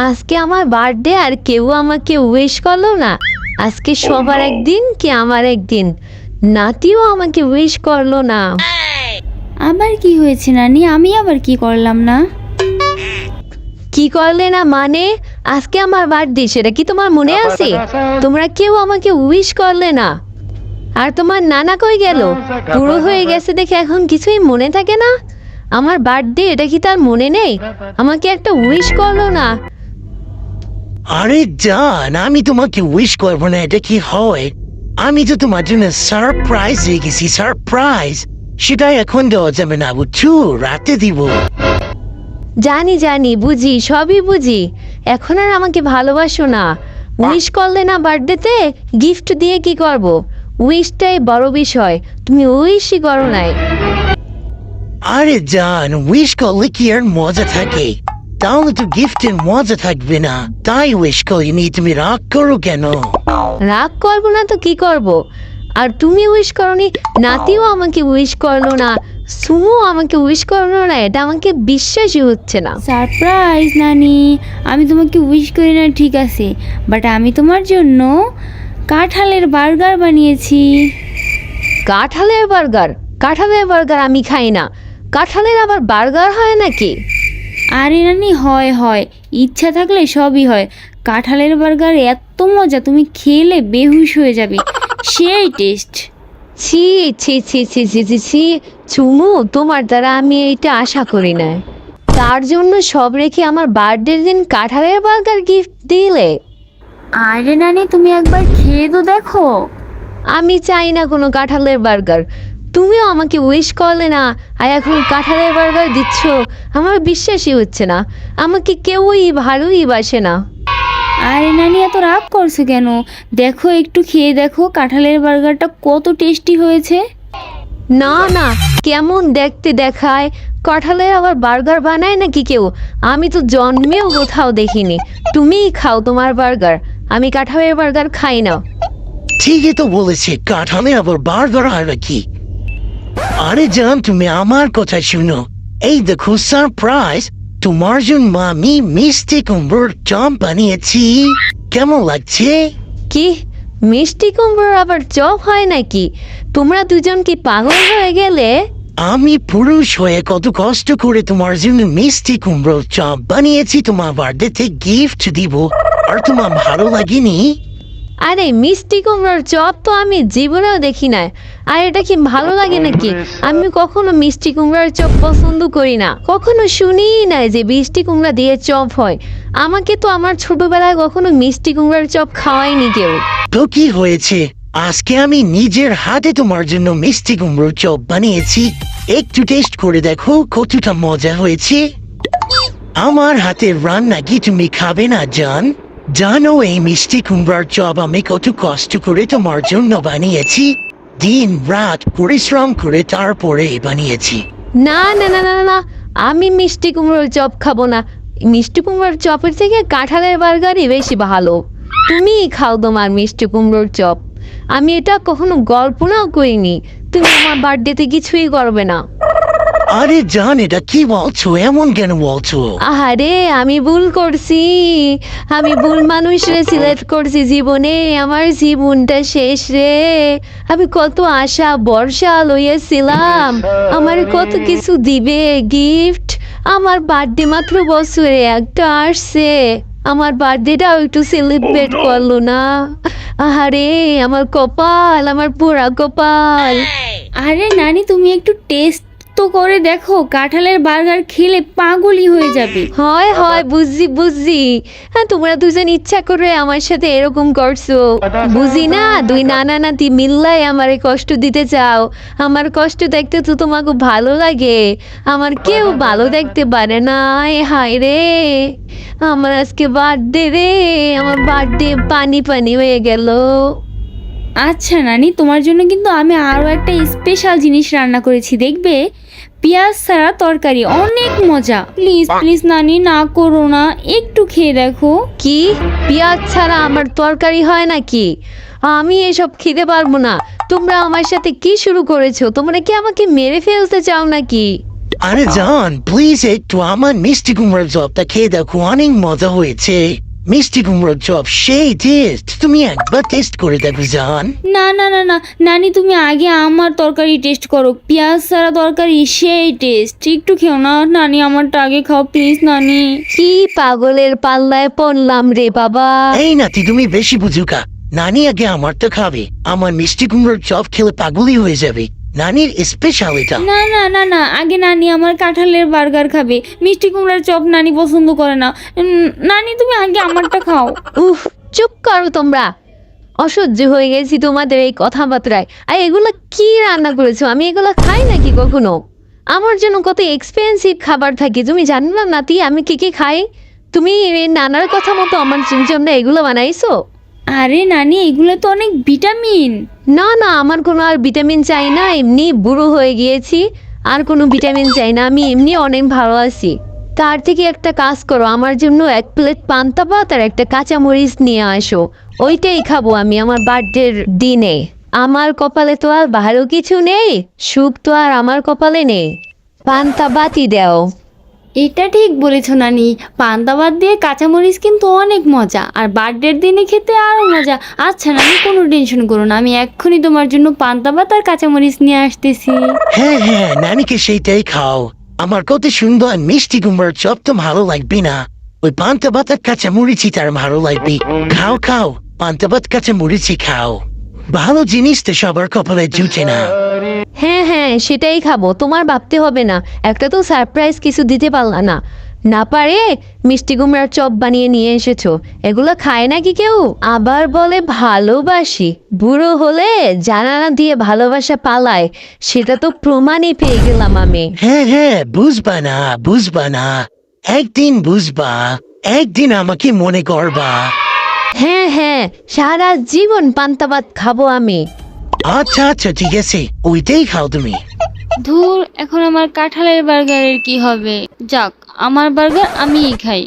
আজকে আমার বার্থডে আর কেউ আমাকে উইশ করলো না। আজকে সবার একদিন কি আমার একদিন, নাতিও আমাকে উইশ করলো না। আবার কি হয়েছে নানি? আমি আবার কি করলাম না? কি করলে না মানে? আজকে আমার বার্থডে, সেটা কি তোমার মনে আছে? তোমরা কেউ আমাকে উইশ করলে না। আর তোমার নানা কই গেল? বুড়ো হয়ে গেছে দেখে এখন কিছুই মনে থাকে না। আমার বার্থডে, এটা কি তার মনে নেই? আমাকে একটা উইশ করলো না। আরে জান, আমি তোমাকে উইশ করবো না এটা কি হয়? আমি তো তোমার জন্য সারপ্রাইজ রেখেছি, সারপ্রাইজ। সেটা এখন দেওয়া যাবে না, বুঝছো? রাতে দিব। জানি জানি, বুঝি, সবই বুঝি। এখন আর আমাকে ভালোবাসো না। উইশ করলে না বার্থডেতে, গিফট দিয়ে কি করব? উইশটাই বড় বিষয়, তুমি উইশই করো নাই। আরে জান, উইশ করলে কি আর মজা থাকে? তাহলে তো গিফটের মজা থাকবে না, তাই উইশ করিনি। তুমি রাগ করো কেন? রাগ করবো না তো কি করব? আর তুমি উইশ করনি, নাতিও আমাকে উইশ করলো না, সুমু আমাকে উইশ করলো না, এটা আমাকে বিশ্বাসই হচ্ছে না। সারপ্রাইজ নানি, আমি তোমাকে উইশ করি না ঠিক আছে, বাট আমি তোমার জন্য কাঁঠালের বার্গার বানিয়েছি। কাঁঠালের বার্গার? কাঁঠালের বার্গার আমি খাই না। কাঁঠালের আবার বার্গার হয় নাকি? আরে নানি, হয় হয়, ইচ্ছা থাকলে সবই হয়। কাঁঠালের বার্গার এত মজা, তুমি খেলে বেহুশ হয়ে যাবে, সেই টেস্ট। ছি ছি ছি ছি ছি ছি ছি, চুমু, তোমার দ্বারা আমি এইটা আশা করি না। তার জন্য সব রেখে আমার বার্থডের দিন কাঁঠালের বার্গার গিফট দিলে? আরে নানি, তুমি একবার খেয়ে তো দেখো। আমি চাই না কোনো কাঁঠালের বার্গার। তুমিও আমাকে উইশ করলে না, আর এখন কাঁঠালের বার্গার দিচ্ছ? আমার বিশ্বাসই হচ্ছে না। আমাকে কেউই ভালোই বাসে না। আরে নানি, এত রাগ করছো কেন? দেখো, একটু খেয়ে দেখো কাঁঠালের বার্গারটা কত টেস্টি হয়েছে। না না, কেমন দেখতে দেখায়। কাঁঠালের আবার বার্গার বানায় নাকি কেউ? আমি তো জন্মেও কোথাও দেখিনি। তুমিই খাও তোমার বার্গার, আমি কাঁঠালের বার্গার খাই না। ঠিকই তো বলেছে, কাঁঠালে আবার বার্গার হয় নাকি? আরে জান, তুমি আমার কথা শুনো। এই দেখো সারপ্রাইজ, তোমার জন্য আমি মিষ্টি কুমড়োর চপ বানিয়েছি। কেমন লাগছে? কি? মিষ্টি কুমড়োর আবার চপ হয় নাকি? তোমরা দুজন কি পাগল হয়ে গেলে? আমি পুরুষ হয়ে কত কষ্ট করে তোমার জন্য মিষ্টি কুমড়োর চপ বানিয়েছি, তোমার বার্থডেতে গিফট দিব, আর তোমার ভালো লাগেনি? আরে মিষ্টি কুমড়োর চপ তো আমি জীবনেও দেখি না। আর এটা কি ভালো লাগে নাকি? আমি কখনো মিষ্টি কুমড়োর চপ পছন্দ করি না, কখনো শুনিই নাই যে মিষ্টি কুমড়া দিয়ে চপ হয়। আমাকে তো আমার ছোটবেলায় কখনো মিষ্টি কুমড়ার চপ খাওয়ায়নি কেউ। তো কি হয়েছে? আজকে আমি নিজের হাতে তোমার জন্য মিষ্টি কুমড়োর চপ বানিয়েছি। একটু টেস্ট করে দেখো কতটা মজা হয়েছে। আমার হাতের রান্না কি তুমি খাবে না জান? জানো এই মিষ্টি কুমড়ার চপ আমি কত কষ্ট করে তোমার জন্য বানিয়েছি, দিন রাত পরিশ্রম করে তারপরে বানিয়েছি। না না না না না, আমি মিষ্টি কুমড়োর চপ খাবো না। মিষ্টি কুমড়োর চপের থেকে কাঁঠালের বার্গারই বেশি ভালো। তুমিই খাও তোমার মিষ্টি কুমড়োর চপ। আমি এটা কখনো কল্পনাও করিনি। তুমি আমার বার্থডেতে কিছুই করবে না। আরে জান, এটা কি বলছো? এমন কেন বলছো? আহারে, আমি ভুল করছি। আমি ভুল মানুষরে সিলেক্ট করছি জীবনে। আমার জীবনটা শেষ রে। আমি কত আশা ভরসা লইয়াছিলাম, আমার কত কিছু দিবে গিফট। আমার বার্থডে মাত্র বছরে একটা আসছে, আমার বার্থডেটাও একটু সেলিব্রেট করলো না। আহারে আমার কপাল, আমার পোড়া কপাল। আরে নানি, তুমি একটু টেস্ট তো করে দেখো, কাঁঠালের বার্গার খেলে পাগলই হয়ে যাবে। হয় হয়, বুঝছি বুঝছি। হ্যাঁ, তোমরা দুজন ইচ্ছা করে আমার সাথে এরকম করছো। বুঝি না, দুই নানা নাতি মিল্লাই আমারে কষ্ট দিতে চাও। আমার কষ্ট দেখতে তো তোমাকে ভালো লাগে। আমার কেউ ভালো দেখতে পারে না। হায় রে, আমার আজকে বার্থডে রে। আমার বার্থডে পানি পানি হয়ে গেল। আচ্ছা নানি, তোমার জন্য কিন্তু আমি আরও একটা স্পেশাল জিনিস রান্না করেছি, দেখবে? পেঁয়াজ ছাড়া তরকারি, অনেক মজা। প্লিজ প্লিজ নানি, না করো না, একটু খেয়ে দেখো। কি? পেঁয়াজ ছাড়া আমার তরকারি হয় নাকি? আমি এসব খেতে পারবো না। তোমরা আমার সাথে কি শুরু করেছো? তোমরা কি আমাকে মেরে ফেলতে চাও নাকি? আরে জান প্লিজ একটু আমার মিষ্টি কুমড়োর চপটা খেয়ে দেখো, অনেক মজা হয়েছে। মিষ্টি কুমড়োর চপ সেই টেস্ট, তুমি একবার টেস্ট করে দেখো জান। না না না না নানি, তুমি আগে আমার তরকারি টেস্ট করো। পেঁয়াজ ছাড়া তরকারি সেই টেস্ট। একটু খেও না নানি, আমারটা আগে খাও প্লিজ নানি। কি পাগলের পাল্লায় পড়লাম রে বাবা। এই নাতি তুমি বেশি বুঝুকা, নানি আগে আমারটা খাবে। আমার মিষ্টি কুমড়োর চপ খেলে পাগলই হয়ে যাবে, নানির স্পেশাল এটা। না না না না, আগে নানি আমার কাঁঠালের বার্গার খাবে, মিষ্টি কুমড়ার চপ নানি পছন্দ করে না। নানি তুমি আগে আমারটা খাও। উফ, চুপ করো তোমরা। অসহ্য হয়ে গেছি তোমাদের এই কথাবার্তায়। আর এগুলো কি রান্না করেছো? আমি এগুলো খাই নাকি কখনো? আমার জন্য কত এক্সপেন্সিভ খাবার থাকে তুমি জানো না নাতি, আমি কি কি খাই? তুমি এই নানার কথা মতো আমার জন্য এগুলো বানাইছো? আরে নানি, এগুলো তো অনেক ভিটামিন। না না, আমার কোনো আর ভিটামিন চাই না, এমনি বুড়ো হয়ে গিয়েছি, আর কোনো ভিটামিন চাই না, আমি এমনি অনেক ভালো আছি। তার থেকে একটা কাজ করো, আমার জন্য 1 প্লেট পান্তা ভাত আর একটা কাঁচামরিচ নিয়ে আসো। ওইটাই খাবো আমি আমার বার্থডের দিনে। আমার কপালে তো আর ভালো কিছু নেই, সুখ তো আর আমার কপালে নেই। পান্তা ভাতই দাও। এটা ঠিক বলেছো নানি, পান্তা ভাত দিয়ে কাঁচামরিচ কিন্তু অনেক মজা, আর বার্থডের দিনে খেতে আরো মজা। আচ্ছা নানি, কোনো টেনশন করো না, আমি এক্ষুনি তোমার জন্য পান্তা ভাত আর কাঁচামরিচ নিয়ে আসতেছি। হ্যাঁ হ্যাঁ, নানিকে সেইটাই খাও। আমার কত সুন্দর মিষ্টি কুমড়োর চপ তো ভালো লাগবে না, ওই পান্তা ভাত আর কাঁচা মুড়িছি তার ভালো লাগবে। খাও খাও, পান্তা ভাত কাঁচা মুড়িছি খাও। ভালো জিনিস তো সবার কপালে জুটে না। হ্যাঁ হ্যাঁ, সেটাই খাবো, তোমার ভাবতে হবে না। একটা তো সারপ্রাইজ কিছু দিতে পারলা না, না পারে মিষ্টি কুমড়ার চপ বানিয়ে নিয়ে এসেছো। এগুলো খায় নাকি কেউ? আবার বলে ভালোবাসি, বুড়ো হলে জানালা দিয়ে ভালোবাসা পালায়, সেটা তো প্রমাণই পেয়ে গেলাম আমি। হ্যাঁ হ্যাঁ, বুঝবা না বুঝবা না, একদিন বুঝবা, একদিন আমাকে মনে করবা। হ্যাঁ হ্যাঁ, সারা জীবন পান্তা ভাত খাবো আমি। আচ্ছা আচ্ছা ঠিক আছে, ওইটাই খাও তুমি। ধুর, এখন আমার কাঁঠালের বার্গারের কি হবে? যাক, আমার বার্গার আমিই খাই।